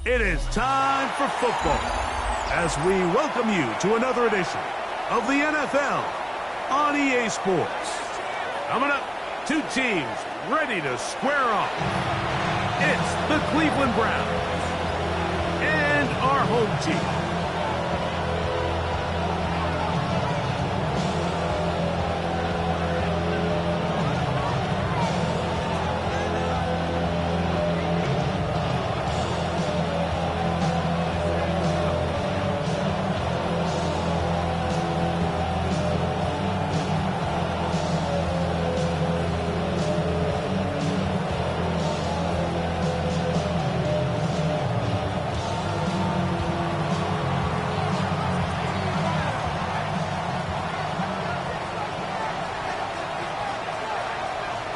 It is time for football as we welcome you to another edition of the NFL on EA Sports. Coming up, two teams ready to square off. It's the Cleveland Browns and our home team.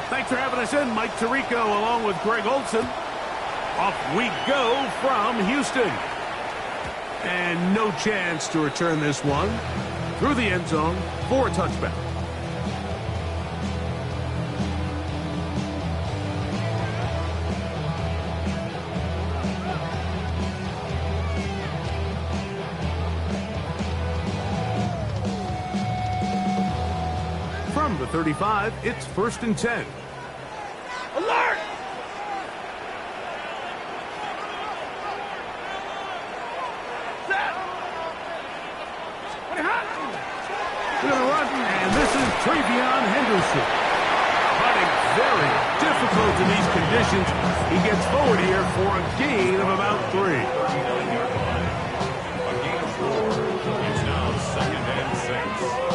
Thanks for having us in. Mike Tirico along with Greg Olson. Off we go from Houston. And no chance to return this one through the end zone for a touchback. From the 35, it's 1st and 10. Alert! Set! We're going to run, and this is Travion Henderson. Running very difficult in these conditions. He gets forward here for a gain of about 3. A gain of 4. It's now 2nd and 6.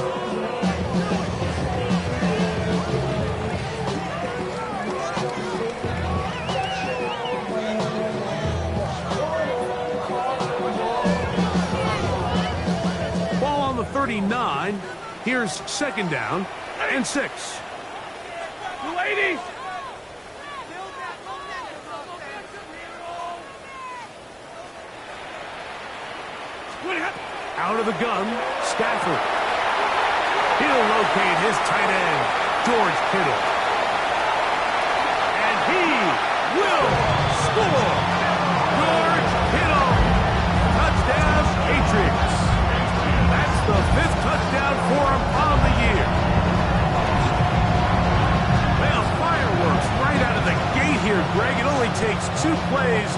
Ball on the 39. Here's 2nd down and 6. 280! Out of the gun, Stafford. He'll locate his tight end, George Kittle. And he will score! George Kittle! Touchdown, Patriots. That's the 5th touchdown for him on the year. Well, fireworks right out of the gate here, Greg. It only takes 2 plays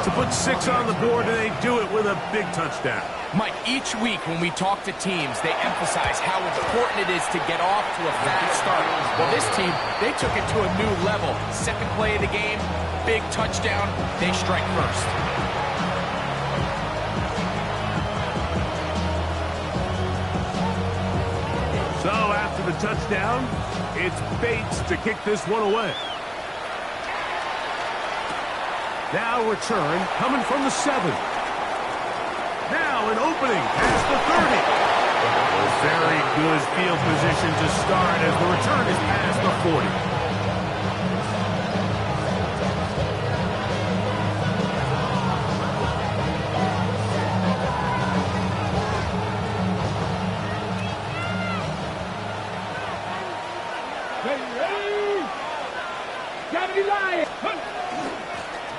to put 6 on the board, and they do it with a big touchdown. Mike, each week when we talk to teams, they emphasize how important it is to get off to a fast start. Well, this team, they took it to a new level. 2nd play of the game, big touchdown, they strike first. So after the touchdown, it's Bates to kick this one away. Now return coming from the 7. Now an opening past the 30. A very good field position to start as the return is past the 40.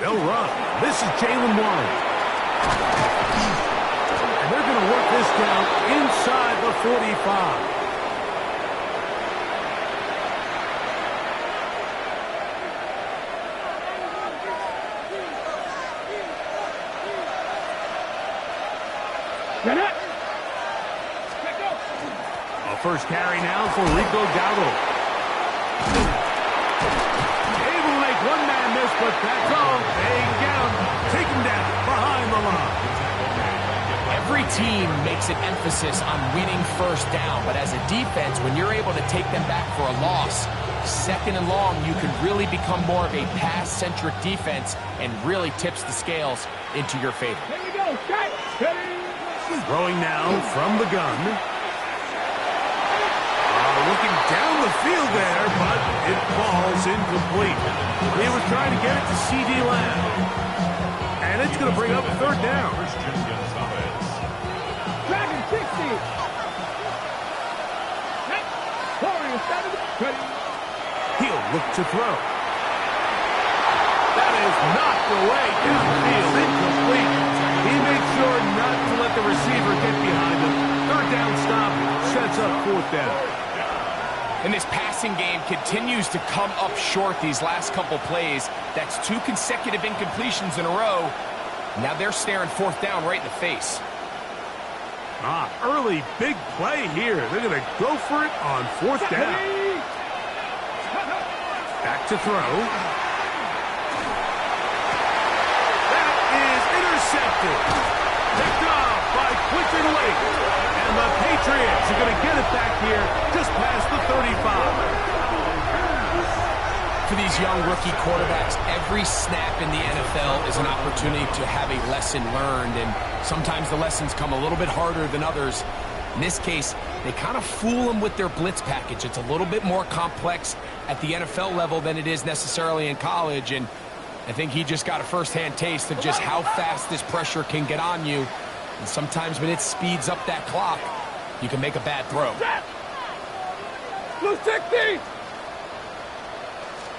They'll run. This is Jalen Warren. And they're going to work this down inside the 45. A first carry now for Rico Dowdle. Able to make one man miss, but that's all. They get him. Take him down behind the line. Every team makes an emphasis on winning first down, but as a defense, when you're able to take them back for a loss, 2nd and long, you can really become more of a pass-centric defense and really tips the scales into your favor. Here we go. Throwing now from the gun. Looking down the field there, but it falls incomplete. He was trying to get it to C.D. Lamb. And it's going to bring up 3rd down. Dragon 60. He'll look to throw. That is knocked away downfield, incomplete. He makes sure not to let the receiver get behind him. Third down stop sets up fourth down. And this passing game continues to come up short these last couple plays. That's 2 consecutive incompletions in a row. Now they're staring fourth down right in the face. Early big play here. They're going to go for it on fourth down. Back to throw. That is intercepted. Picked off by Quinton Lake. And the Patriots are going to get it back here just past the 35. For these young rookie quarterbacks, every snap in the NFL is an opportunity to have a lesson learned, and sometimes the lessons come a little bit harder than others. In this case, they kind of fool them with their blitz package. It's a little bit more complex at the NFL level than it is necessarily in college, and I think he just got a first-hand taste of just how fast this pressure can get on you. And sometimes when it speeds up that clock, you can make a bad throw. Blue 60!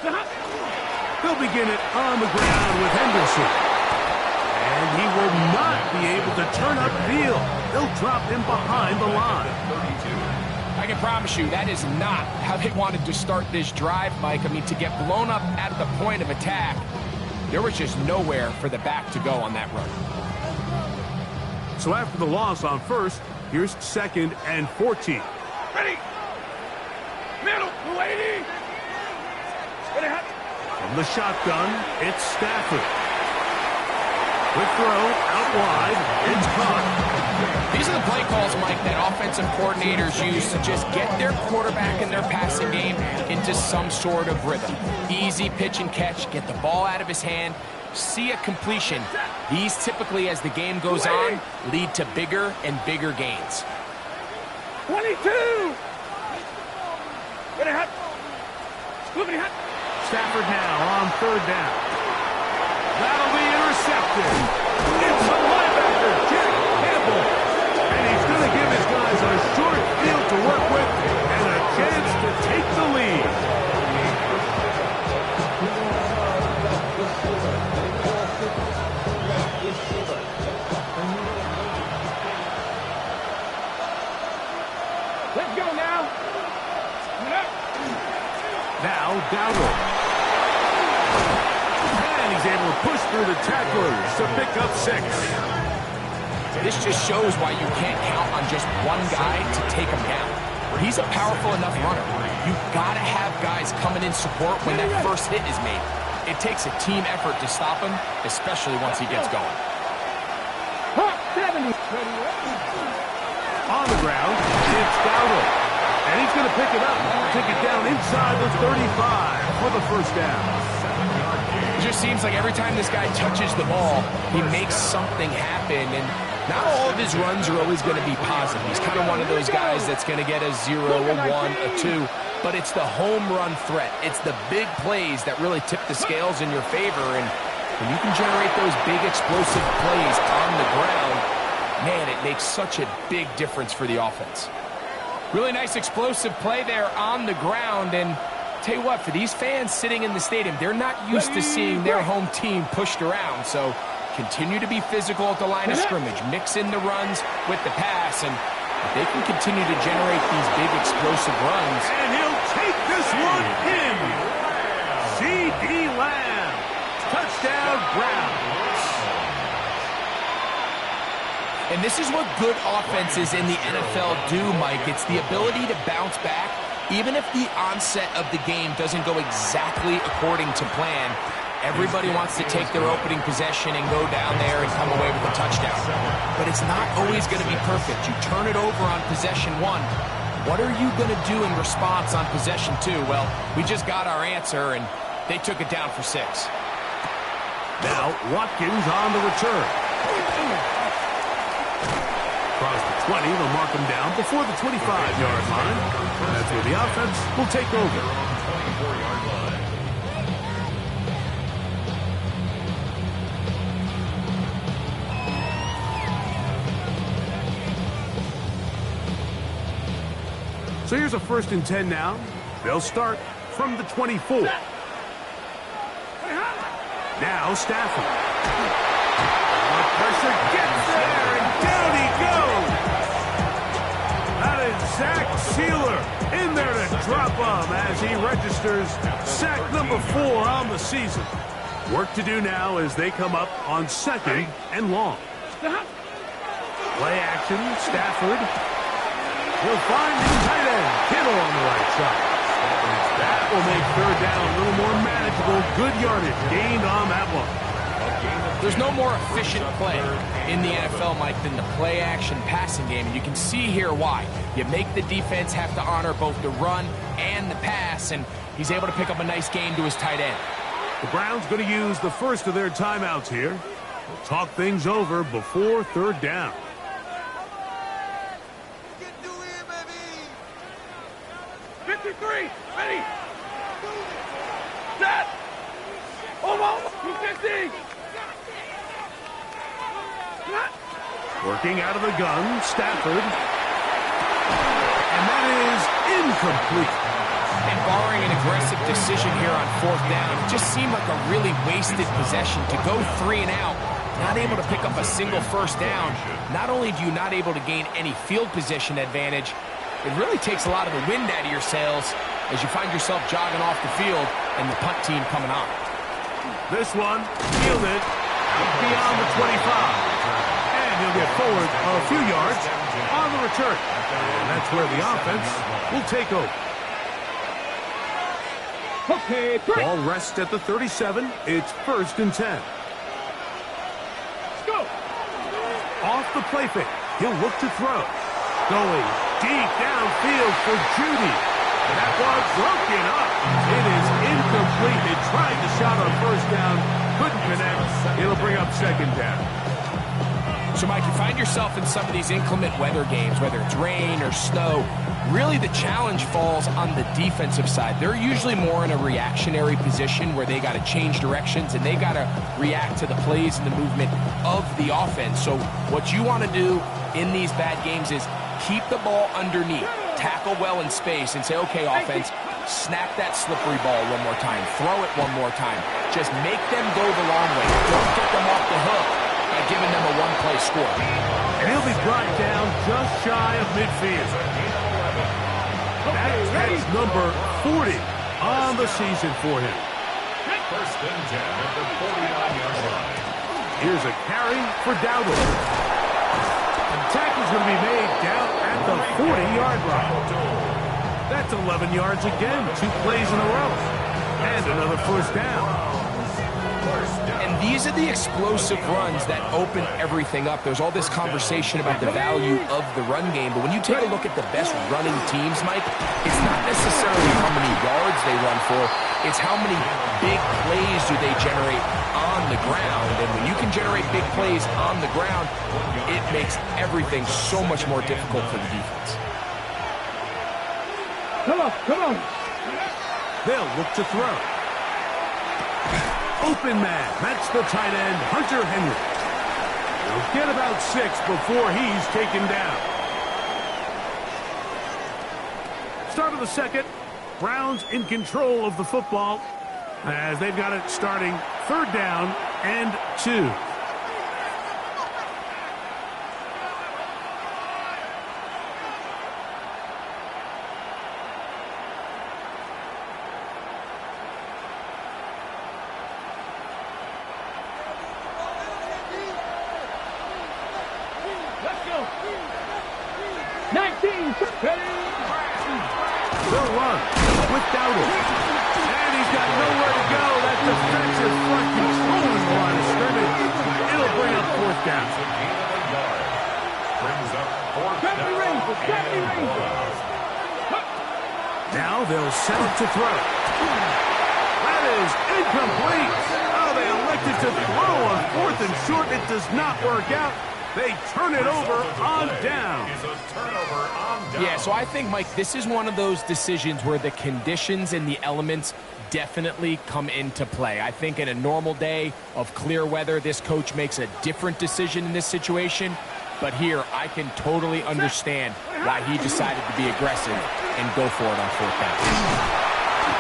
They'll begin it on the ground with Henderson. And he will not be able to turn upfield. They'll drop him behind the line. I can promise you that is not how they wanted to start this drive, Mike. I mean, to get blown up at the point of attack, there was just nowhere for the back to go on that run. So after the loss on first, here's 2nd and 14. Ready! Middle! 280! From the shotgun, it's Stafford. Quick throw, out wide, it's caught. These are the play calls, Mike, that offensive coordinators use to just get their quarterback and their passing game into some sort of rhythm. Easy pitch and catch, get the ball out of his hand, see a completion. These typically, as the game goes on, lead to bigger and bigger gains. 22! Stafford now on third down. That'll be intercepted. It's the linebacker, Jack Campbell. And he's going to give his guys a short field to work with and a chance to take the lead. Let's go now! Now Dowdle. And he's able to push through the tacklers to pick up 6. This just shows why you can't count on just one guy to take him down. He's a powerful enough runner. You've got to have guys coming in support when that first hit is made. It takes a team effort to stop him, especially once he gets going. 70! On the ground, it's Dowdle. And he's going to pick it up, take it down inside the 35 for the first down. It just seems like every time this guy touches the ball, he makes something happen, and not all of his runs are always going to be positive. He's kind of one of those guys that's going to get a 0, a 1, a 2, but it's the home run threat. It's the big plays that really tip the scales in your favor, and when you can generate those big explosive plays on the ground, man, it makes such a big difference for the offense. Really nice explosive play there on the ground, and tell you what, for these fans sitting in the stadium, they're not used to seeing their home team pushed around, so continue to be physical at the line of scrimmage, mix in the runs with the pass, and if they can continue to generate these big explosive runs. And he'll take this one in. C.D. Lamb. Touchdown, Browns. And this is what good offenses in the NFL do, Mike. It's the ability to bounce back, even if the onset of the game doesn't go exactly according to plan. Everybody wants to take their opening possession and go down there and come away with a touchdown. But it's not always going to be perfect. You turn it over on possession 1. What are you going to do in response on possession 2? Well, we just got our answer, and they took it down for 6. Now Watkins on the return. Across the 20, they'll mark him down before the 25-yard line. And that's where the offense will take over. So here's a 1st and 10 now. They'll start from the 24. Now Stafford. The pressure gets there, and down he goes. That is Zach Sieler in there to drop him as he registers sack number 4 on the season. Work to do now as they come up on 2nd and long. Play action, Stafford. He'll find his tight end, Kittle on the right side. That will make 3rd down a little more manageable. Good yardage gained on that one. There's no more efficient play in the NFL, Mike, than the play-action passing game. And you can see here why. You make the defense have to honor both the run and the pass, and he's able to pick up a nice gain to his tight end. The Browns going to use the first of their timeouts here. We'll talk things over before 3rd down. Ready! Set! Almost! 250! Working out of the gun, Stafford. And that is incomplete. And barring an aggressive decision here on 4th down, it just seemed like a really wasted possession to go 3 and out, not able to pick up a single 1st down. Not only do you not able to gain any field position advantage, it really takes a lot of the wind out of your sails as you find yourself jogging off the field and the punt team coming on. This one fielded beyond the 25. And he'll get forward a few yards on the return. And that's where the offense will take over. Okay, Ball rests at the 37. It's 1st and 10. let's go! Off the play fake. He'll look to throw. Going deep downfield for Judy. And that was broken up. It is incomplete. They tried the shot on 1st down. Couldn't connect. It'll bring up 2nd down. So, Mike, you find yourself in some of these inclement weather games, whether it's rain or snow. Really, the challenge falls on the defensive side. They're usually more in a reactionary position where they got to change directions and they got to react to the plays and the movement of the offense. So what you want to do in these bad games is keep the ball underneath, tackle well in space, and say, okay, offense, snap that slippery ball one more time, throw it one more time. Just make them go the long way. Don't get them off the hook by giving them a one-play score. And he'll be brought down just shy of midfield. That's number 40 on the season for him. 1st and 10 at the 49-yard line. Here's a carry for Dowdle. The tackle's going to be made down at the 40-yard line. That's 11 yards again, 2 plays in a row. And another 1st down. And these are the explosive runs that open everything up. There's all this conversation about the value of the run game, but when you take a look at the best running teams, Mike, it's not necessarily how many yards they run for, it's how many big plays do they generate on the ground. And when you can generate big plays on the ground, it makes everything so much more difficult for the defense. Come on! They'll look to throw. Open man. That's the tight end, Hunter Henry. He'll get about 6 before he's taken down. Start of the 2nd. Browns in control of the football as they've got it starting 3rd down and 2. They'll run with Dowdle. And he's got nowhere to go. That defensive front controlling the line of scrimmage. It'll bring up 4th down. Brings up 4th down. Now they'll set up to throw. That is incomplete. Oh, they elected to throw on 4th and short. It does not work out. They turn it over on down. Yeah, so I think, Mike, this is one of those decisions where the conditions and the elements definitely come into play. I think in a normal day of clear weather, this coach makes a different decision in this situation. But here, I can totally understand why he decided to be aggressive and go for it on 4th down.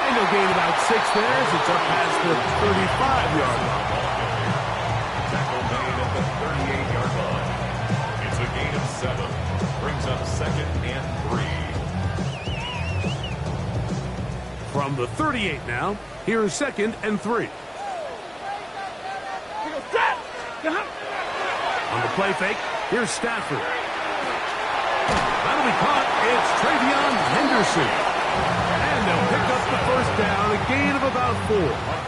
And they'll gain about 6 there as it's up past the 35-yard line. 2nd and 3. From the 38 now, here's 2nd and 3. On the play fake, here's Stafford. That'll be caught. It's Travion Henderson. And they'll pick up the first down, a gain of about 4. A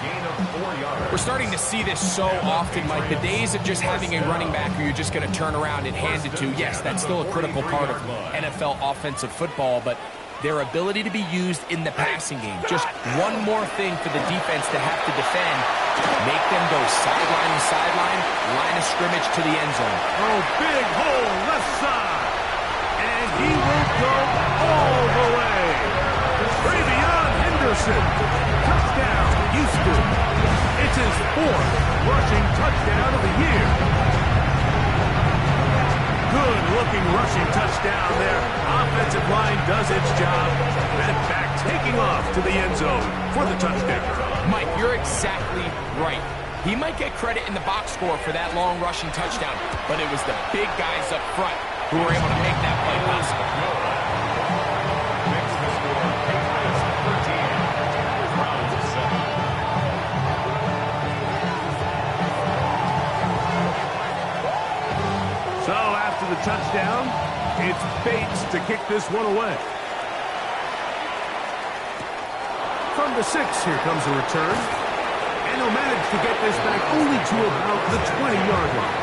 gain of 4 yards. We're starting to see this so often, Mike. The days of just having a running back who you're just going to turn around and hand it to, yes, that's still a critical part of NFL offensive football, but their ability to be used in the passing game. Just one more thing for the defense to have to defend. Make them go sideline to sideline, line of scrimmage to the end zone. Oh, big hole left side. And he will go all the way. Travion Henderson. Touchdown, Houston. It's his 4th rushing touchdown of the year. Good-looking rushing touchdown there. Offensive line does its job. That back taking off to the end zone for the touchdown. Mike, you're exactly right. He might get credit in the box score for that long rushing touchdown, but it was the big guys up front who were able to make that play possible. Makes the score Patriots 13, Browns 7. So after the touchdown, it's Bates to kick this one away. From the 6, here comes a return. And he'll manage to get this back only to about the 20-yard line.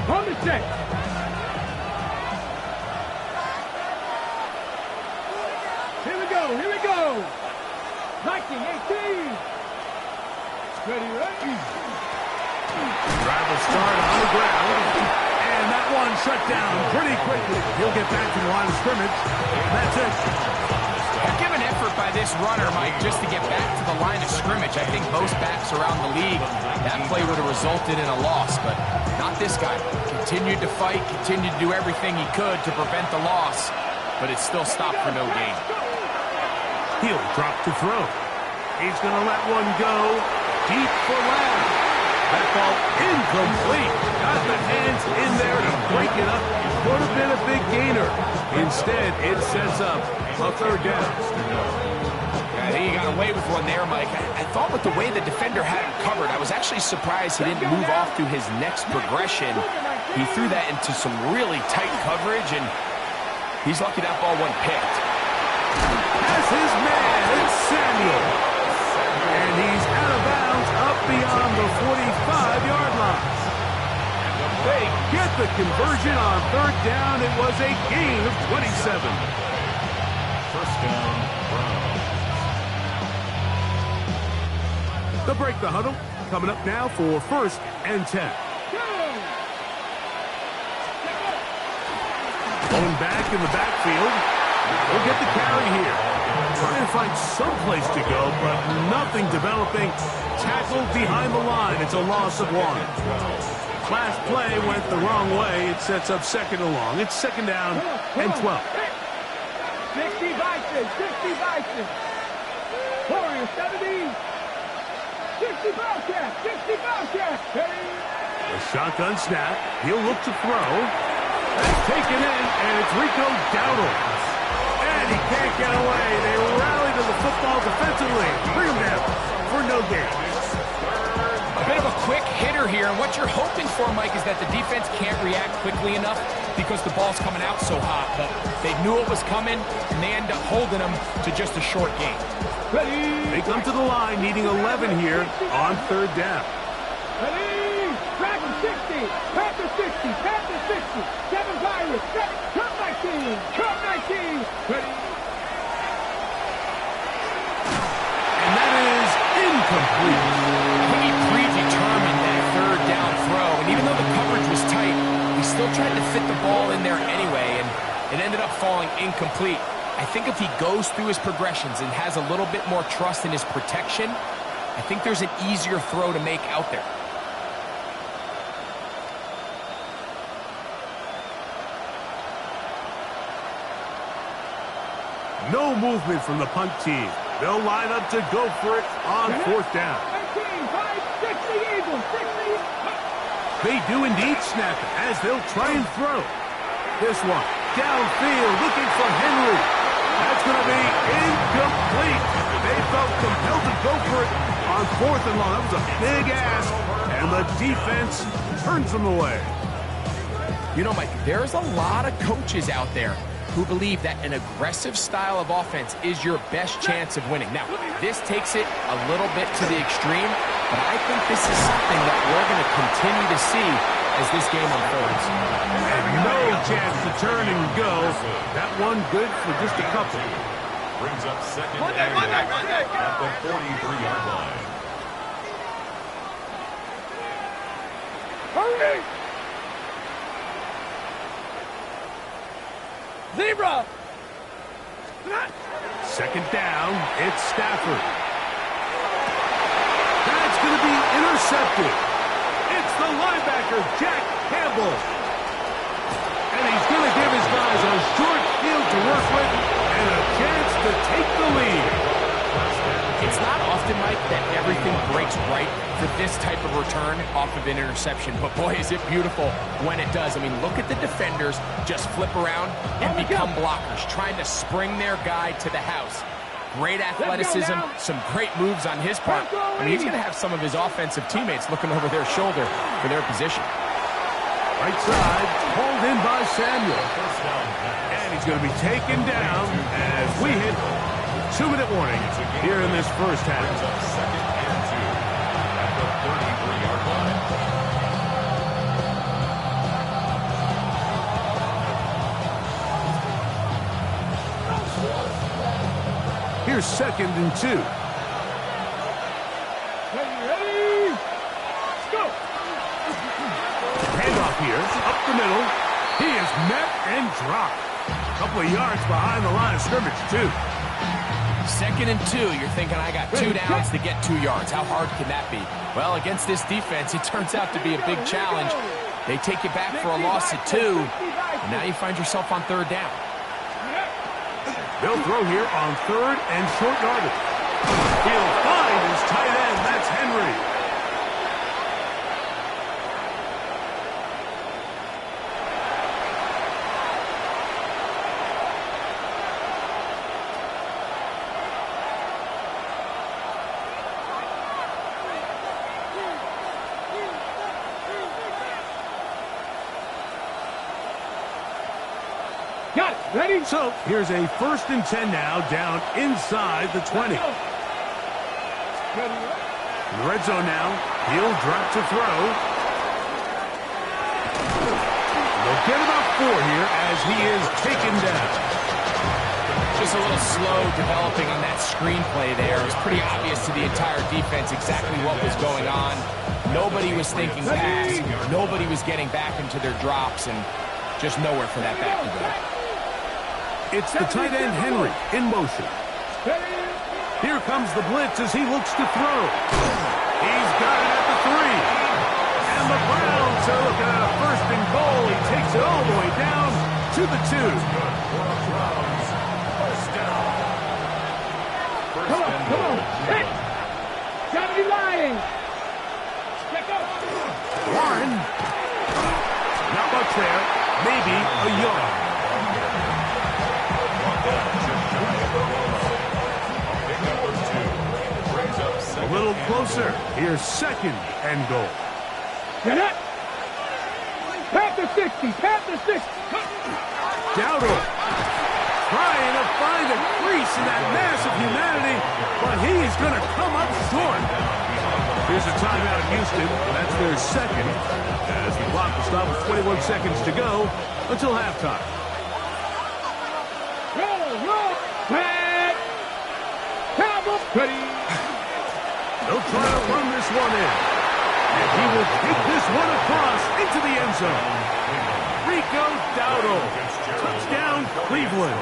On the 6. Here we go. 19, 18. Ready. Drive will start on the ground. And that one shut down pretty quickly. He'll get back to the line of scrimmage. That's it. Heck of an effort by this runner, Mike, just to get back to the line of scrimmage. I think most backs around the league, that play would have resulted in a loss, but not this guy. Continued to fight, continued to do everything he could to prevent the loss, but it still stopped for no gain. He'll drop to throw. He's going to let one go deep for Lamb. That ball incomplete. Got the hands in there to break it up. Could have been a big gainer. Instead, it sets up a 3rd down. I think he got away with one there, Mike. I thought with the way the defender had him covered, I was actually surprised he didn't move off to his next progression. He threw that into some really tight coverage, and he's lucky that ball wasn't picked. That's his man. It's Samuel. And he's out of bounds up beyond the 45-yard line. They get the conversion on 3rd down. It was a gain of 27. First down, Browns. They'll break the huddle. Coming up now for 1st and 10. Going back in the backfield. We'll get the carry here. Trying to find some place to go, but nothing developing. Tackled behind the line. It's a loss of 1. Last play went the wrong way. It sets up 2nd and long. It's 2nd down and 12. 60 Bison. Warriors 70. 60 Bobcats. A shotgun snap. He'll look to throw. That's taken in, and it's Rico Dowdle. And he can't get away. They rally to the football defensively. Bring him down for no gain. A bit of a quick hitter here, and what you're hoping for, Mike, is that the defense can't react quickly enough because the ball's coming out so hot. But they knew it was coming, and they end up holding them to just a short gain. They come to the line, needing 11 here on 3rd down. Dragon 60. Panther 60. 7 Pirates. Trump 19. Ready. And that is incomplete. I think he predetermined that 3rd down throw, and even though the coverage was tight, he still tried to fit the ball in there anyway, and it ended up falling incomplete. I think if he goes through his progressions and has a little bit more trust in his protection, I think there's an easier throw to make out there. No movement from the punt team. They'll line up to go for it on 4th down. 45, 60 Eagles, 60. They do indeed snap it as they'll try and throw. This one, downfield, looking for Henry. That's going to be incomplete. They felt compelled to go for it on 4th and long. That was a big ask, and the defense turns them away. You know, Mike, there's a lot of coaches out there who believe that an aggressive style of offense is your best chance of winning. Now, this takes it a little bit to the extreme, but I think this is something that we're going to continue to see as this game unfolds. And no chance to turn and go. That one good for just a couple. Brings up second and goal at the 43-yard line. Hurry! Zebra! Second down, it's Stafford. That's going to be intercepted. It's the linebacker, Jack Campbell. And he's going to give his guys a short field to work with and a chance to take the lead. It's not often, Mike, that everything breaks right for this type of return off of an interception. But, boy, is it beautiful when it does. I mean, look at the defenders just flip around and become blockers, trying to spring their guy to the house. Great athleticism, some great moves on his part. I mean, he's going to have some of his offensive teammates looking over their shoulder for their position. Right side, pulled in by Samuel. And he's going to be taken down as we hit 2-minute warning here in this first half. Brings up second and 2 at the 33-yard line. Here's 2nd and 2. Ready? Let's go! Handoff here, up the middle. He is met and dropped. A couple of yards behind the line of scrimmage, too. 2nd and 2, you're thinking, I got 2 downs to get 2 yards. How hard can that be? Well, against this defense, it turns out to be a big challenge. They take you back for a loss at 2, and now you find yourself on 3rd down. They'll throw here on 3rd and short yardage. He'll find his tight end. That's Henry. Got it. Ready? So here's a 1st and 10 now, down inside the 20. Ready? In the red zone now, he'll drop to throw. They'll get about 4 here as he is taken down. Just a little slow developing on that screenplay there. It was pretty obvious to the entire defense exactly what was going on. Nobody was thinking pass. Nobody was getting back into their drops, and just nowhere for that back to go. It's the tight end, Henry, in motion. Here comes the blitz as he looks to throw. He's got it at the 3. And the Browns are looking at a 1st and goal. He takes it all the way down to the 2. Come on. Hit. Gotta be lying. Check out. Warren. Not much there. Maybe a yard. A little closer. Here's 2nd and goal. Get it. Panther 60. Panther 60. Dowdle trying to find a crease in that mass of humanity, but he's going to come up short. Here's a timeout in Houston. That's their 2nd. As the clock will stop with 21 seconds to go until halftime. Roll. Back. Cowboys. Ready. They'll try to run this one in. And he will take this one across into the end zone. Rico Dowdle. Touchdown, Cleveland.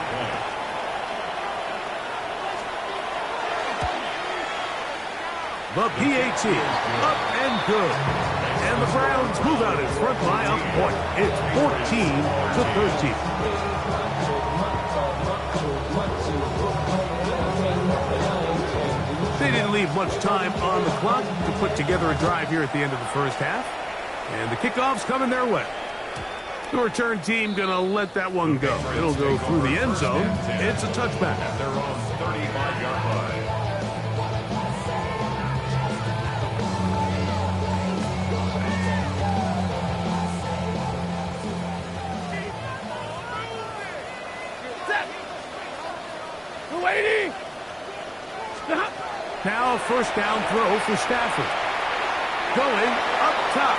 The PAT, up and good. And the Browns move out in front by a point. It's 14-13. They didn't leave much time on the clock to put together a drive here at the end of the first half. And the kickoff's coming their way. The return team going to let that one go. It'll go through the end zone. It's a touchback. At their own 35-yard line. Now first down throw for Stafford. Going up top.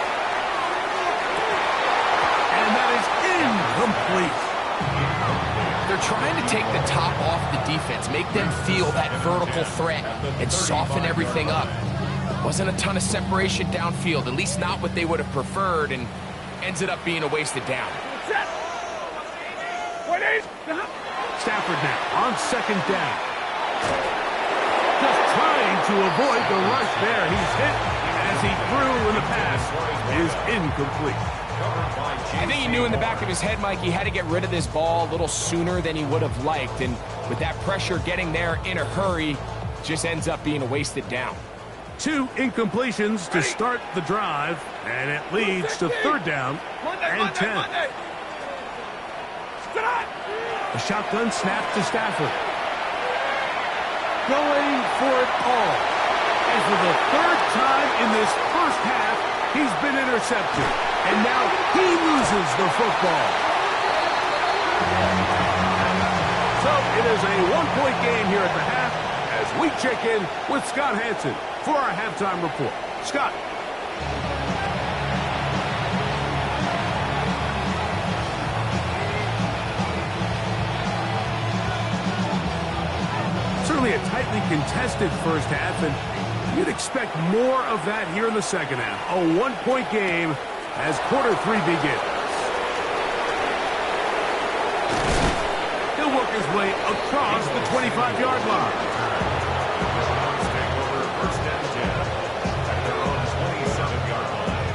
And that is incomplete. They're trying to take the top off the defense, make them feel that vertical threat, and soften everything up. Wasn't a ton of separation downfield, at least not what they would have preferred, and ends it up being a wasted down. Stafford now on second down. Just trying to avoid the rush there. He's hit as he threw, and the pass is incomplete. I think he knew in the back of his head, Mike, he had to get rid of this ball a little sooner than he would have liked. And with that pressure getting there in a hurry, just ends up being a wasted down. 2 incompletions to start the drive, and it leads to third down and 10. A shotgun snap to Stafford. Going for it all. And for the third time in this first half, he's been intercepted. And now he loses the football. So it is a one-point game here at the half as we check in with Scott Hanson for our halftime report. Scott. Certainly a tightly contested first half, and you'd expect more of that here in the second half. A one-point game as quarter 3 begins. He'll work his way across the 25-yard line. Take over first and 10 at their own 27-yard line.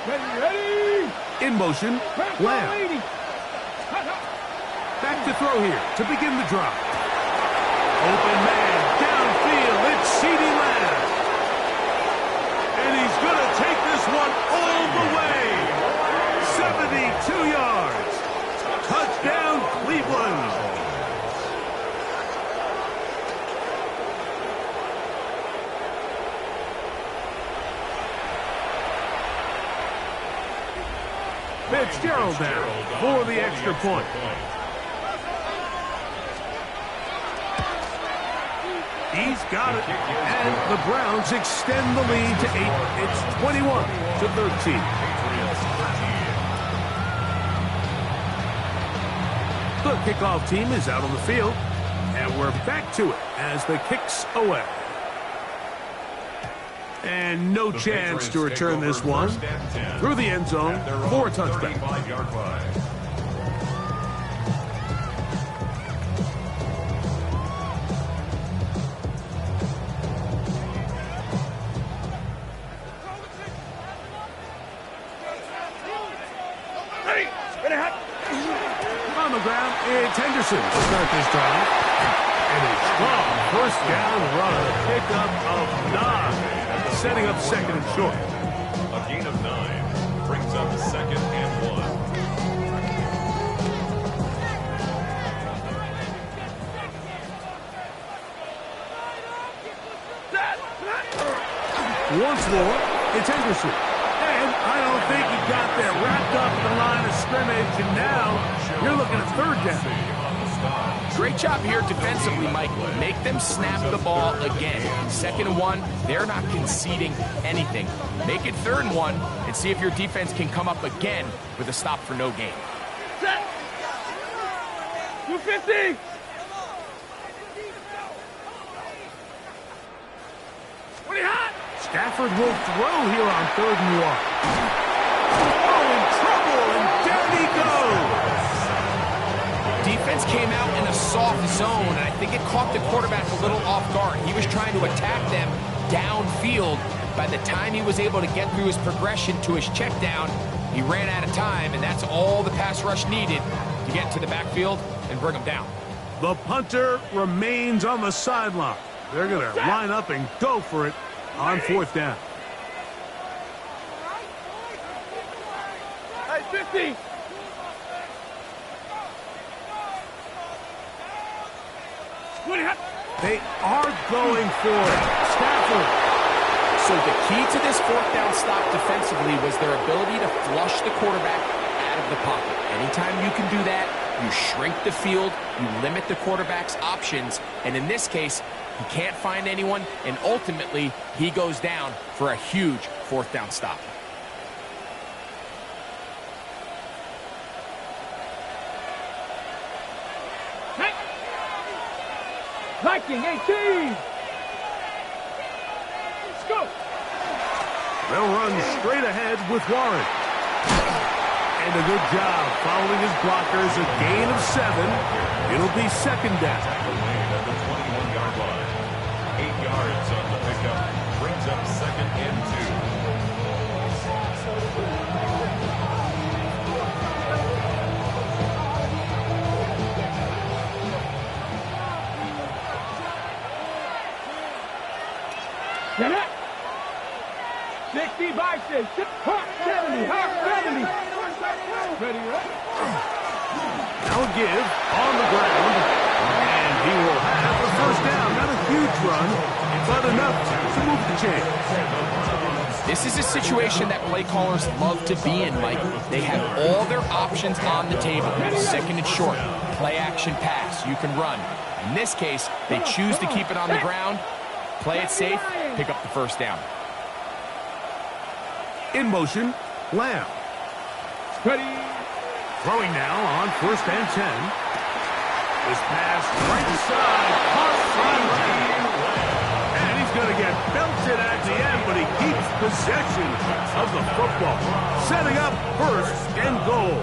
Ready. In motion, Lamb. Back to throw here to begin the drive. Open man, downfield, it's CeeDee Lamb. And he's going to take this one all the way. 72 yards. Touchdown, Cleveland. Fitzgerald now for the extra point. He's got it, and the Browns extend the lead to 8. It's 21-13. The kickoff team is out on the field, and we're back to it as the kick's away. And no chance to return this one through the end zone for a touchback. 35-yard line. On the ground, it's Henderson to start this drive. And a strong first down run, a pickup of 9, setting up second and short. A gain of 9 brings up second and 1. Once more, it's Henderson. And I don't think he got there wrapped up in the line of scrimmage, and now you're looking at third down. Great job here defensively, Mike. Make them snap the ball again. 2nd and 1, they're not conceding anything. Make it 3rd and 1 and see if your defense can come up again with a stop for no gain. Set. 250. What are you hot? Stafford will throw here on 3rd and 1. Oh, in trouble, and down he goes. Defense came out in a soft zone, and I think it caught the quarterback a little off guard. He was trying to attack them downfield, By the time he was able to get through his progression to his check down, he ran out of time, and that's all the pass rush needed to get to the backfield and bring him down. The punter remains on the sideline. They're going to line up and go for it on 4th down. Hey, 50. They are going for it. Stafford. So the key to this 4th down stop defensively was their ability to flush the quarterback out of the pocket. Anytime you can do that, you shrink the field, you limit the quarterback's options, and in this case, he can't find anyone, and ultimately, he goes down for a huge 4th down stop. Viking 18. Let's go. They'll run straight ahead with Warren. And a good job following his blockers, a gain of 7. It'll be 2nd down. At the 21-yard line. 8 yards on the pickup. Brings up 2nd and 2. Get it. 60 biceps. 70. Half 70. Ready, right? Now a give on the ground. And he will have the 1st down. Not a huge run, but enough to move the chains. This is a situation that play callers love to be in, Mike. They have all their options on the table. 2nd and short, play action pass, you can run. In this case, they choose to keep it on the ground, play it safe, pick up the 1st down. In motion, Lamb. Ready. Throwing now on 1st and 10. This pass right side, caught by Lamb. And he's going to get belted at the end, but he keeps possession of the football. Setting up 1st and goal.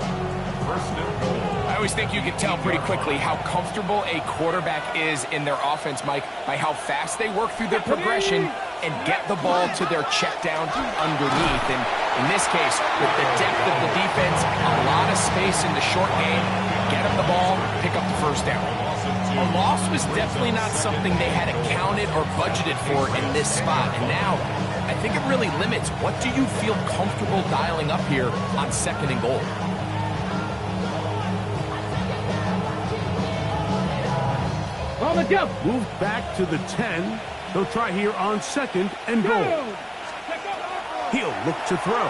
1st and goal. I always think you can tell pretty quickly how comfortable a quarterback is in their offense, Mike, by how fast they work through their progression and get the ball to their check down underneath. And in this case, with the depth of the defense, a lot of space in the short game, get them the ball, pick up the 1st down. A loss was definitely not something they had accounted or budgeted for in this spot. And now, I think it really limits what do you feel comfortable dialing up here on 2nd and goal. On the jump. Moved back to the 10. They'll try here on 2nd and goal. He'll look to throw.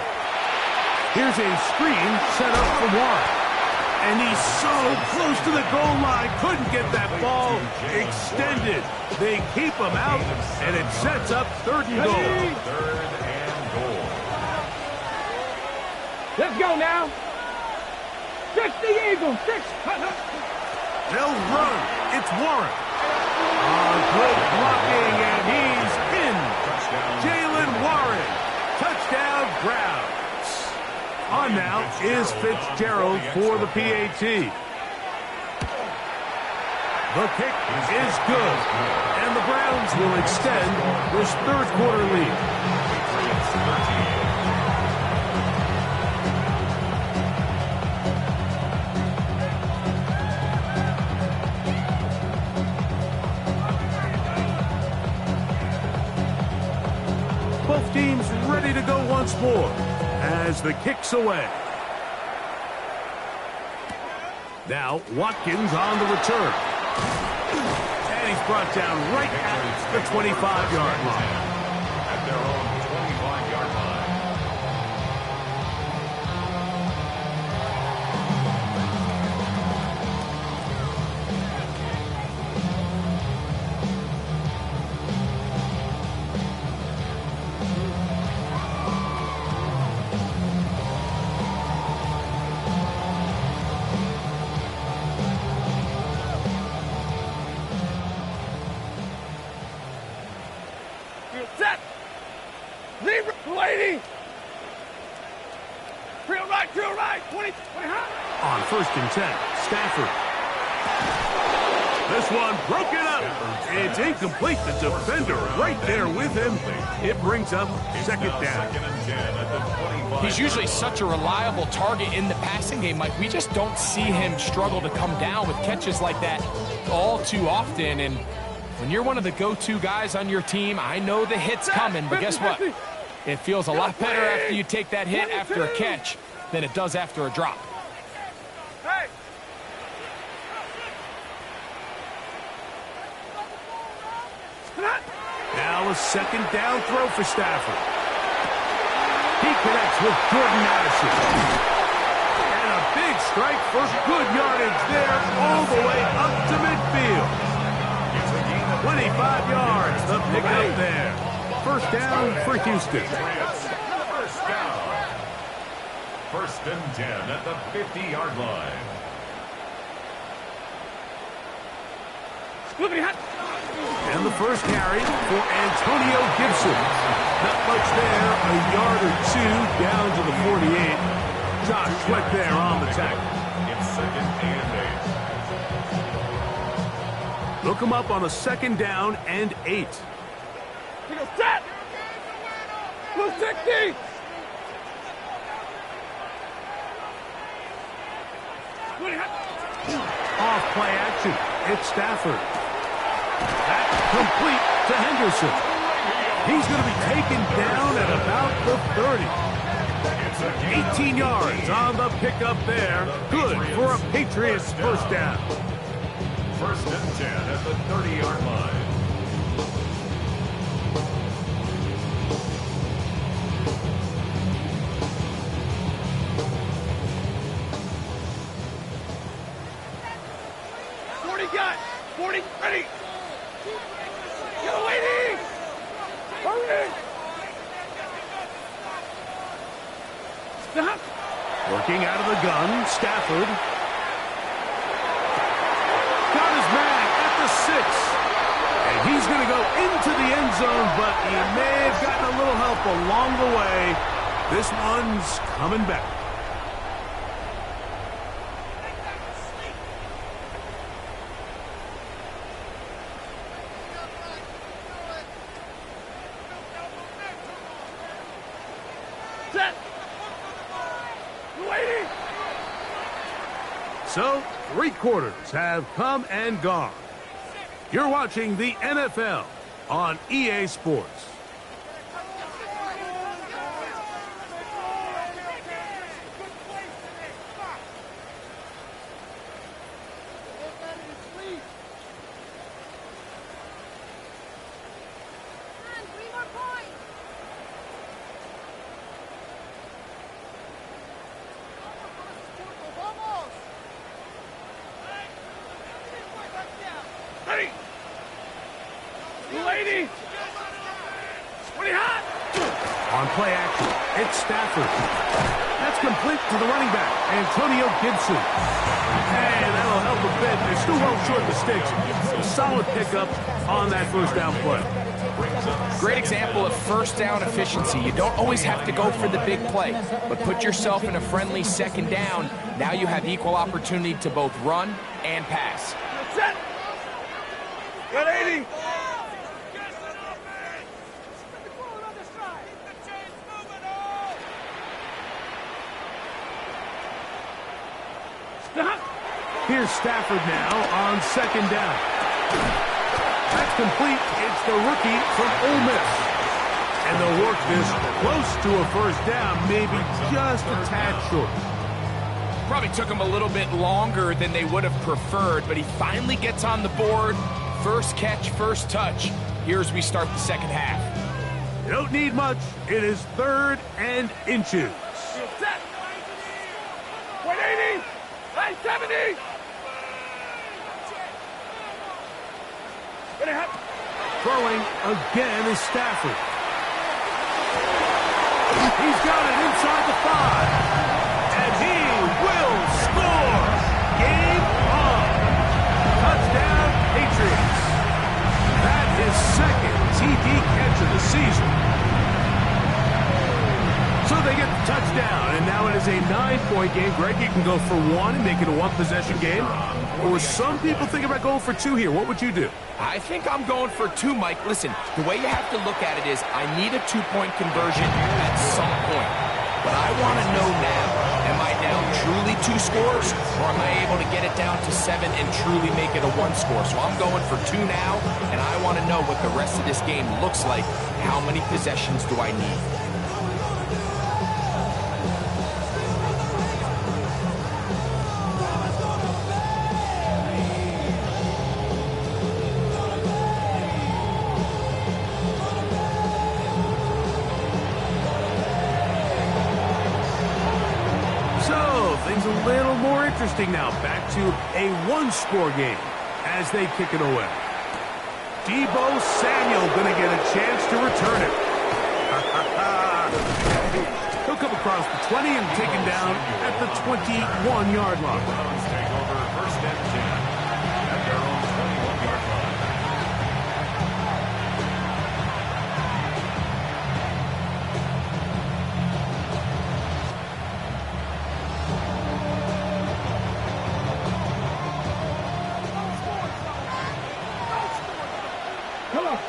Here's a screen set up for Warren. And he's so close to the goal line. Couldn't get that ball extended. They keep him out, and it sets up 3rd and goal. 3rd and goal. Let's go now. 60 Eagles. 6. They'll run. It's Warren. Good blocking, and he's in. Jaylen Warren. Touchdown, Browns. On now is Fitzgerald for the PAT. The kick is good, and the Browns will extend this 3rd quarter lead. Patriots 13. Both teams ready to go once more as the kick's away. Now Watkins on the return. And he's brought down right at the 25-yard line. At their own 25-yard line. Set. Leave lady. Drill right. 20 high. On 1st and 10, Stafford. This one broken up. It's incomplete. The defender right there with him. It brings up second down. He's usually such a reliable target in the passing game, Mike. We just don't see him struggle to come down with catches like that all too often. And when you're one of the go-to guys on your team, I know the hit's coming, but guess what? It feels a lot better after you take that hit after a catch than it does after a drop. Now a second down throw for Stafford. He connects with Jordan Addison. And a big strike for good yardage there all the way up to midfield. 25 yards, the pickup there. First down for Houston. First and 10 at the 50-yard line. And the first carry for Antonio Gibson. Not much there, a yard or two down to the 48. Josh Sweat there on the tackle. It's second and 8. Look him up on a second down and 8. He goes set. Blue 60. Off play action. It's Stafford. That's complete to Henderson. He's going to be taken down at about the 30. 18 yards on the pickup there. Good for a Patriots first down. First and 10 at the 30-yard line. Got 40, ready. Get away, hurry. Stop. Working out of the gun, Stafford. Got his man at the 6. And he's going to go into the end zone, but he may have gotten a little help along the way. This one's coming back. So, 3 quarters have come and gone. You're watching the NFL on EA Sports. On play action, it's Stafford. That's complete to the running back, Antonio Gibson. And that'll help a bit. They're still well short of the sticks. A solid pickup on that first down play. Great example of first down efficiency. You don't always have to go for the big play, but put yourself in a friendly second down. Now you have equal opportunity to both run and pass. Set. 180. Here's Stafford now on second down. That's complete. It's the rookie from Ole Miss. And they'll work this close to a first down, maybe just a tad short. Probably took him a little bit longer than they would have preferred, but he finally gets on the board. First catch, first touch. Here as we start the second half. You don't need much. It is 3rd and inches. 180. 970. Throwing again is Stafford. He's got it inside the 5. And he will score. Game on. Touchdown, Patriots. That is 2nd TD catch of the season. So they they get the touchdown, and now it is a 9-point game. Greg, you can go for one and make it a one-possession game, or some people think about going for two here. What would you do? I think I'm going for two, Mike. Listen, the way you have to look at it is I need a 2-point conversion at some point. But I want to know now, am I down truly 2 scores, or am I able to get it down to 7 and truly make it a 1 score? So I'm going for 2 now, and I want to know what the rest of this game looks like. How many possessions do I need? Things a little more interesting now. Back to a 1-score game as they kick it away. Deebo Samuel going to get a chance to return it. He'll come across the 20 and taken down at the 21-yard line. Take over first and 10 at their own 21-yard line.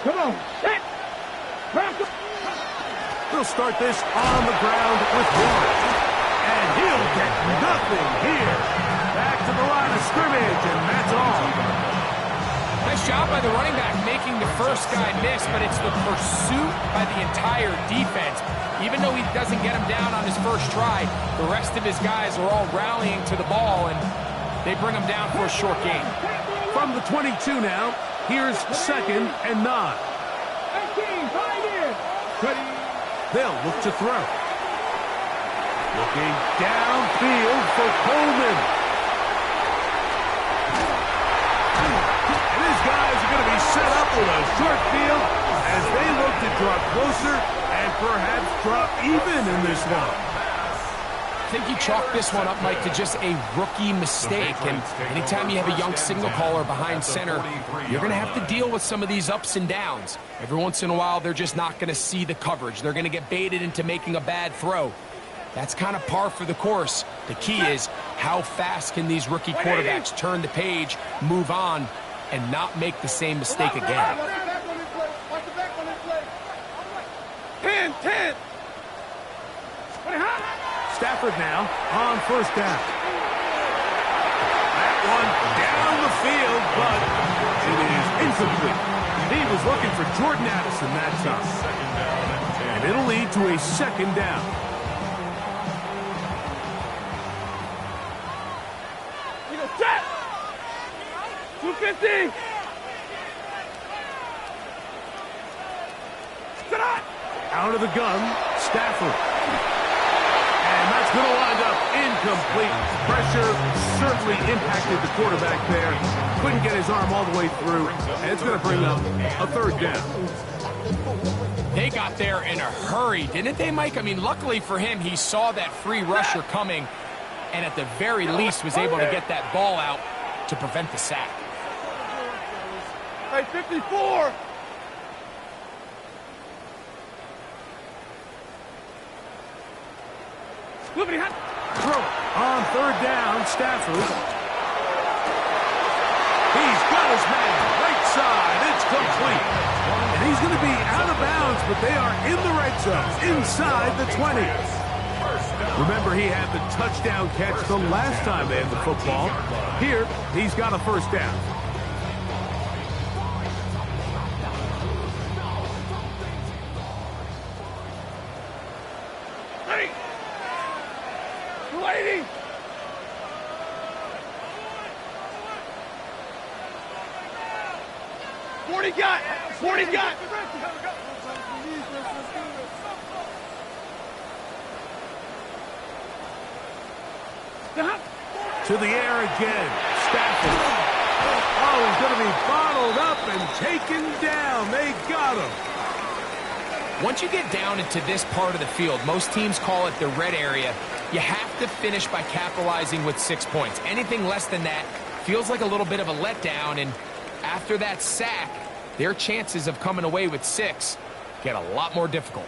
Come on, set. They'll start this on the ground with Warren. And he'll get nothing here. Back to the line of scrimmage, and that's all. Nice job by the running back making the first guy miss, but it's the pursuit by the entire defense. Even though he doesn't get him down on his first try, the rest of his guys are all rallying to the ball, and they bring him down for a short gain. From the 22 now, here's 2nd and 9. 18, pioneer. They'll look to throw. Looking downfield for Coleman. And his guys are going to be set up with a short field as they look to draw closer and perhaps drop even in this one. I think you chalk this one up, Mike, to just a rookie mistake. And anytime you have a young signal caller behind center, you're going to have to deal with some of these ups and downs. Every once in a while, they're just not going to see the coverage. They're going to get baited into making a bad throw. That's kind of par for the course. The key is how fast can these rookie quarterbacks turn the page, move on, and not make the same mistake again. 10. Stafford now on first down. That one down the field, but it is incomplete. He was looking for Jordan Addison that time. And it'll lead to a 2nd down. Set. 250. Out of the gun, Stafford. And that's going to wind up incomplete. Pressure certainly impacted the quarterback there. Couldn't get his arm all the way through. And it's going to bring up a 3rd down. They got there in a hurry, didn't they, Mike? I mean, luckily for him, he saw that free rusher coming, and at the very least was able to get that ball out to prevent the sack. Hey, 54. Throw on 3rd down, Stafford. He's got his man right side. It's complete. And he's going to be out of bounds, but they are in the red zone, inside the 20. Remember, he had the touchdown catch the last time they had the football. Here, he's got a 1st down. Lady. 40 got. To the air again. Stafford. Oh, he's going to be bottled up and taken down. They got him. Once you get down into this part of the field, most teams call it the red area. You have to finish by capitalizing with 6 points. Anything less than that feels like a little bit of a letdown, and after that sack, their chances of coming away with 6 get a lot more difficult.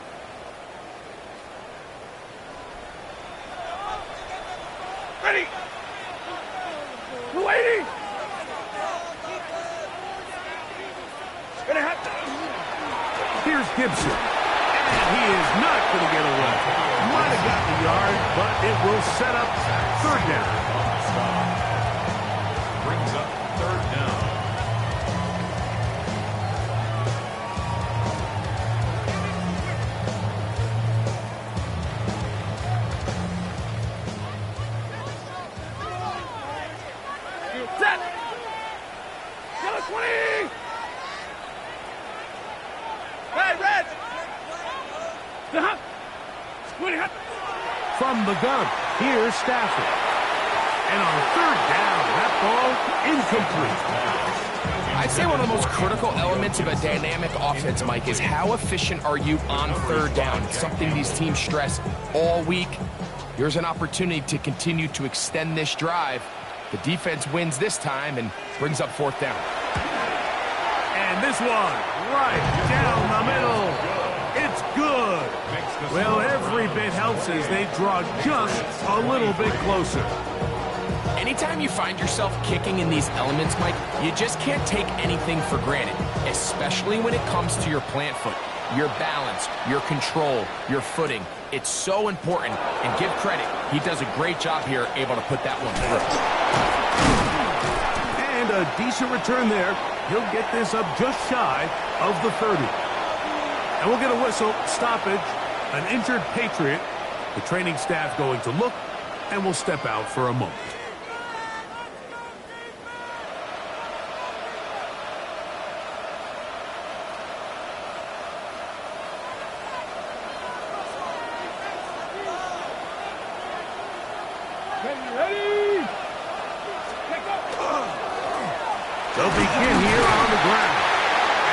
Ready. 280. Gonna have to. Here's Gibson. And he is not going to get away. Might have got the yard, but it will set up third down. Brings up third down. Set. Number 20. Hey, Red. From the gun, here's Stafford. And on third down, that ball incomplete. I'd say one of the most critical elements of a dynamic offense, Mike, is how efficient are you on third down? It's something these teams stress all week. Here's an opportunity to continue to extend this drive. The defense wins this time and brings up fourth down. And this one, right down the middle. It's good. Well, every bit helps as they draw just a little bit closer. Anytime you find yourself kicking in these elements, Mike, you just can't take anything for granted, especially when it comes to your plant foot, your balance, your control, your footing. It's so important, and give credit. He does a great job here, able to put that one through. And a decent return there. He'll get this up just shy of the 30. And we'll get a whistle, stoppage, an injured Patriot. The training staff going to look, and we'll step out for a moment. Ready. They'll begin here on the ground.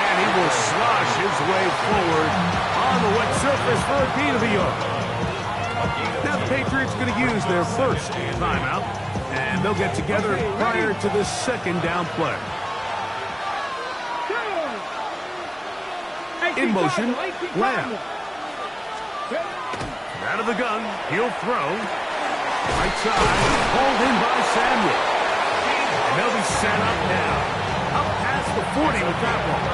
And he will slosh his way forward on the wet surface for a gain of a yard. Now the Patriots going to use their first timeout, and they'll get together prior to the second down play. In motion, Lamb. Out of the gun, he'll throw. Right side, hauled in by Samuel. And they'll be set up now. Up past the 40 with that one.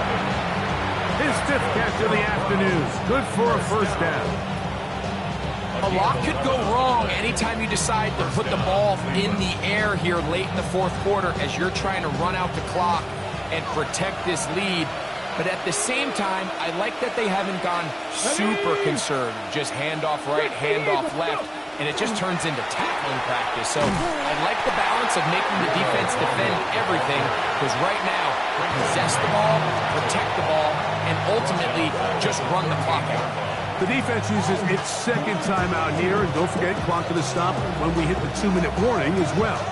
His fifth catch of the afternoon. Good for a first down. A lot could go wrong anytime you decide to put the ball in the air here late in the fourth quarter as you're trying to run out the clock and protect this lead. But at the same time, I like that they haven't gone super conservative. Just handoff right, handoff left, and it just turns into tackling practice. So I like the balance of making the defense defend everything, because right now, possess the ball, protect the ball, and ultimately just run the clock out. The defense uses its second timeout here, and don't forget, clock to the stop when we hit the 2-minute warning as well.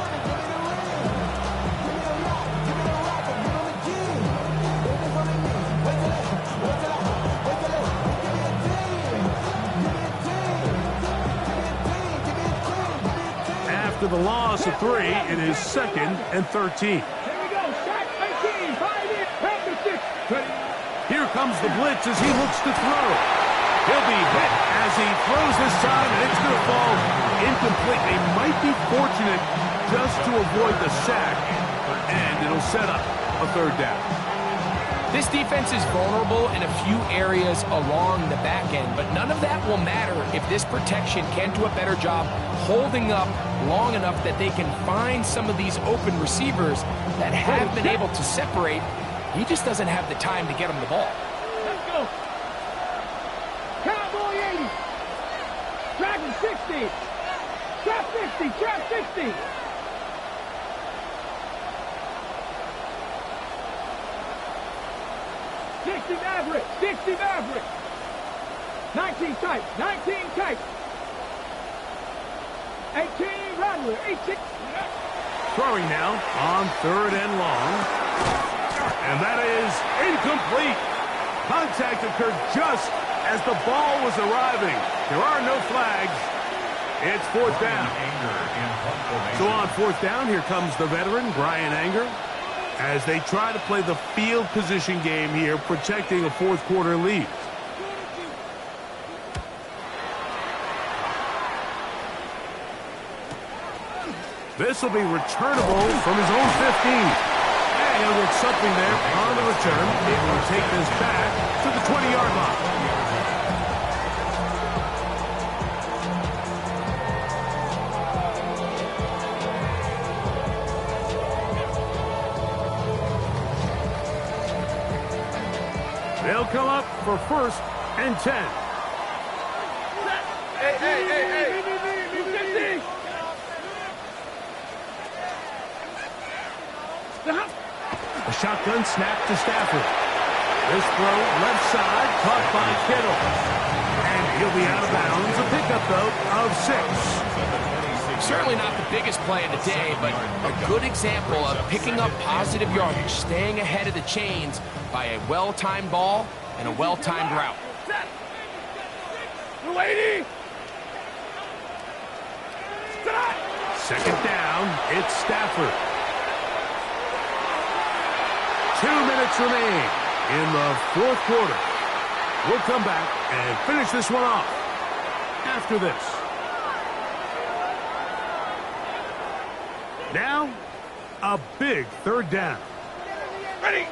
After the loss of 3, it is 2nd and 13. Here we go. Shot 18. 5 in. Pound to 6. Ready. Here comes the blitz as he looks to throw. He'll be hit as he throws this time, and it's going to fall incomplete. They might be fortunate just to avoid the sack, and it'll set up a third down. This defense is vulnerable in a few areas along the back end, but none of that will matter if this protection can't do a better job holding up long enough that they can find some of these open receivers that have been able to separate. He just doesn't have the time to get them the ball. Let's go. Cowboy 80. Dragon 60. Trap 50. Trap 60. Maverick, 60 Maverick, 19 tight, 19 tight, 18 Rattler, 18. Throwing now on 3rd and long. And that is incomplete. Contact occurred just as the ball was arriving. There are no flags. It's 4th down. So on 4th down, here comes the veteran, Bryan Anger, as they try to play the field position game here, protecting a fourth quarter lead. This will be returnable from his own 15. And he'll get something there on the return. Able to take this back to the 20-yard line. They'll come up for 1st and 10. Hey. A shotgun snap to Stafford. This throw left side caught by Kittle. And he'll be out of bounds. A pickup, though, of 6. Certainly not the biggest play of the day, but a good example of picking up positive yardage, staying ahead of the chains by a well-timed ball and a well-timed route. 280. Second down, it's Stafford. 2 minutes remain in the 4th quarter. We'll come back and finish this one off after this. Now, a big 3rd down. Ready.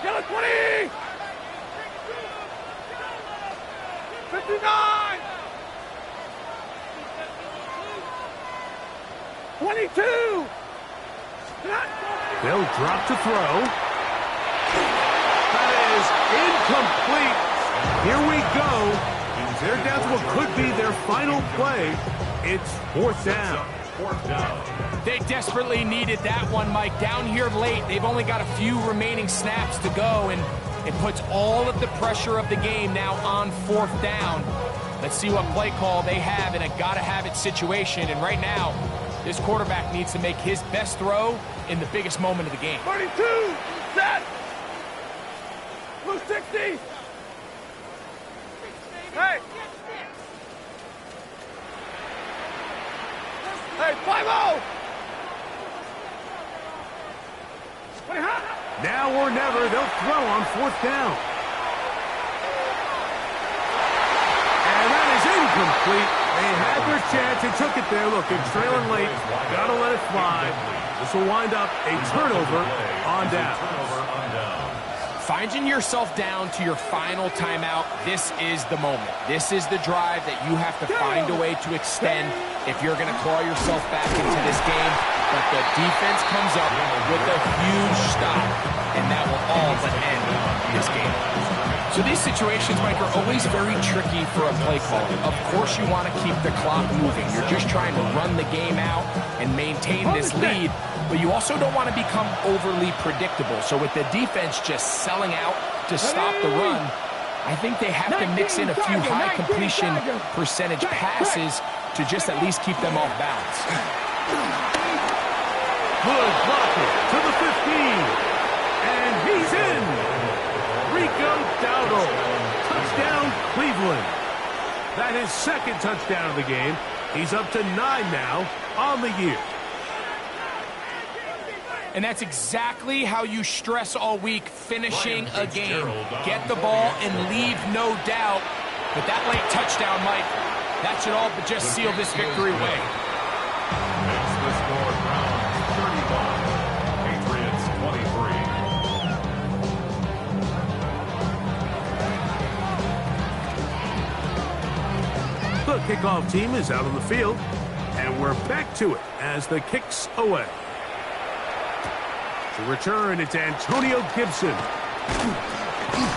Yellow 20. 59. 22. They'll drop to throw. That is incomplete. Here we go. They're down to what could be their final play. It's 4th down. They desperately needed that one, Mike. Down here late, they've only got a few remaining snaps to go, and it puts all of the pressure of the game now on 4th down. Let's see what play call they have in a gotta-have-it situation, and right now, this quarterback needs to make his best throw in the biggest moment of the game. 32, set. Blue 60. Hey. Hey, 5-0. Now or never, they'll throw on 4th down. And that is incomplete. They had their chance. They took it there. Look, they're trailing late. Got to let it fly. This will wind up a turnover on down. Finding yourself down to your final timeout, this is the moment. This is the drive that you have to find a way to extend if you're going to claw yourself back into this game. But the defense comes up with a huge stop, and that will all but end this game. So these situations, Mike, are always very tricky for a play caller. Of course you want to keep the clock moving. You're just trying to run the game out and maintain this lead, but you also don't want to become overly predictable. So with the defense just selling out to stop the run, I think they have to mix in a few high completion percentage passes to just at least keep them off balance. Good blocking to the 15. And he's in. Rico Dowdle. Touchdown, Cleveland. That is 2nd touchdown of the game. He's up to 9 now on the year. And that's exactly how you stress all week, finishing a game. Get the ball and leave no doubt. But that late touchdown, Mike, that should all but just seal this victory away. Makes the score Browns 31, Patriots 23. The kickoff team is out on the field, and we're back to it as the kick's away. To return, it's Antonio Gibson.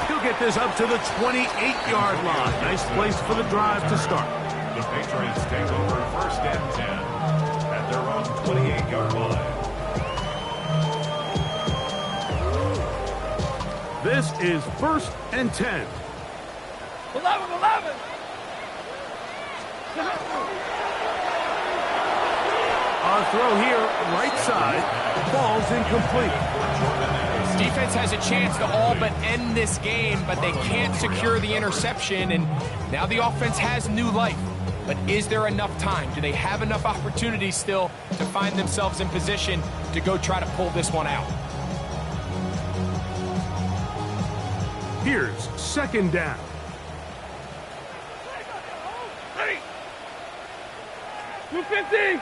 He'll get this up to the 28-yard line. Nice place for the drive to start. The Patriots take over 1st and 10 at their own 28-yard line. This is 1st and 10. 11. Our throw here, right side, falls incomplete. Defense has a chance to all but end this game, but they can't secure the interception, and now the offense has new life. But is there enough time? Do they have enough opportunities still to find themselves in position to go try to pull this one out? Here's 2nd down. Ready. 250.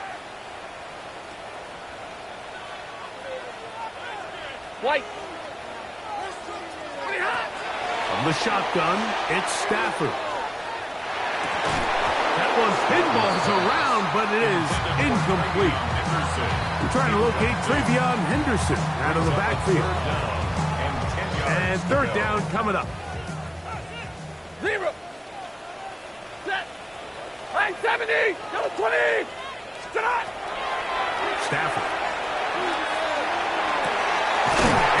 White. From the shotgun, it's Stafford. That one pinballs around, but it is incomplete. We're trying to locate Travion Henderson out of the backfield. And third down coming up. 0. Set. Line 70. Number 20. Stop. Stafford.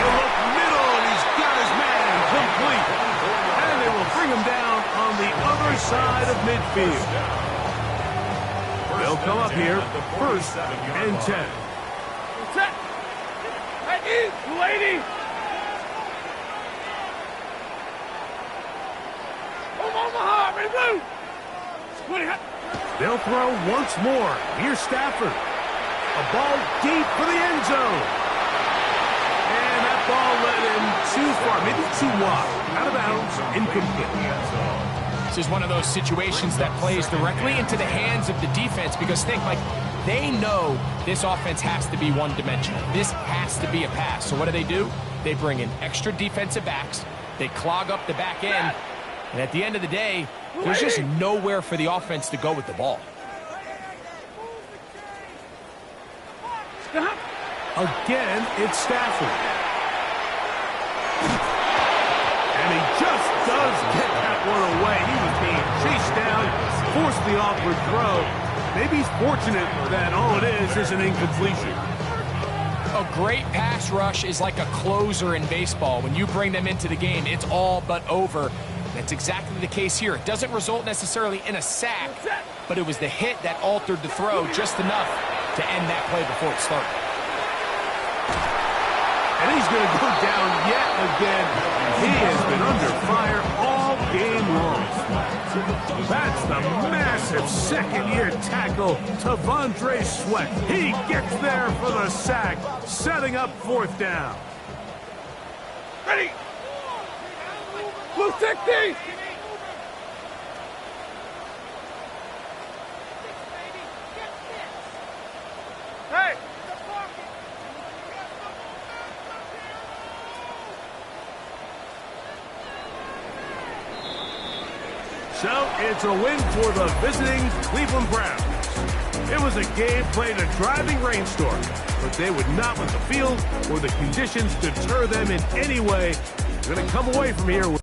He'll look middle, and he's got his man complete. And they will bring him down on the other side of midfield. They'll come up here, first and 10. Set. That is 280. Omaha, ready blue. 20. They'll throw once more. Here's Stafford. A ball deep for the end zone. And that ball led him too far, maybe too wide. Out of bounds, incomplete. This is one of those situations that plays directly into the hands of the defense because think, like, they know this offense has to be one-dimensional. This has to be a pass. So what do? They bring in extra defensive backs. They clog up the back end. And at the end of the day, there's just nowhere for the offense to go with the ball. Again, it's Stafford. And he just does get that one away. He was being chased down, forced the awkward throw. Maybe he's fortunate that all it is an incompletion. A great pass rush is like a closer in baseball. When you bring them into the game, it's all but over. That's exactly the case here. It doesn't result necessarily in a sack, but it was the hit that altered the throw just enough to end that play before it started. And he's going to go down yet again. He has been under fire all game long. That's the massive second-year tackle, T'Vondre Sweat. He gets there for the sack, setting up fourth down. Ready. Blue 60. Hey. So it's a win for the visiting Cleveland Browns. It was a game played in a driving rainstorm, but they would not let the field or the conditions deter them in any way. They're going to come away from here with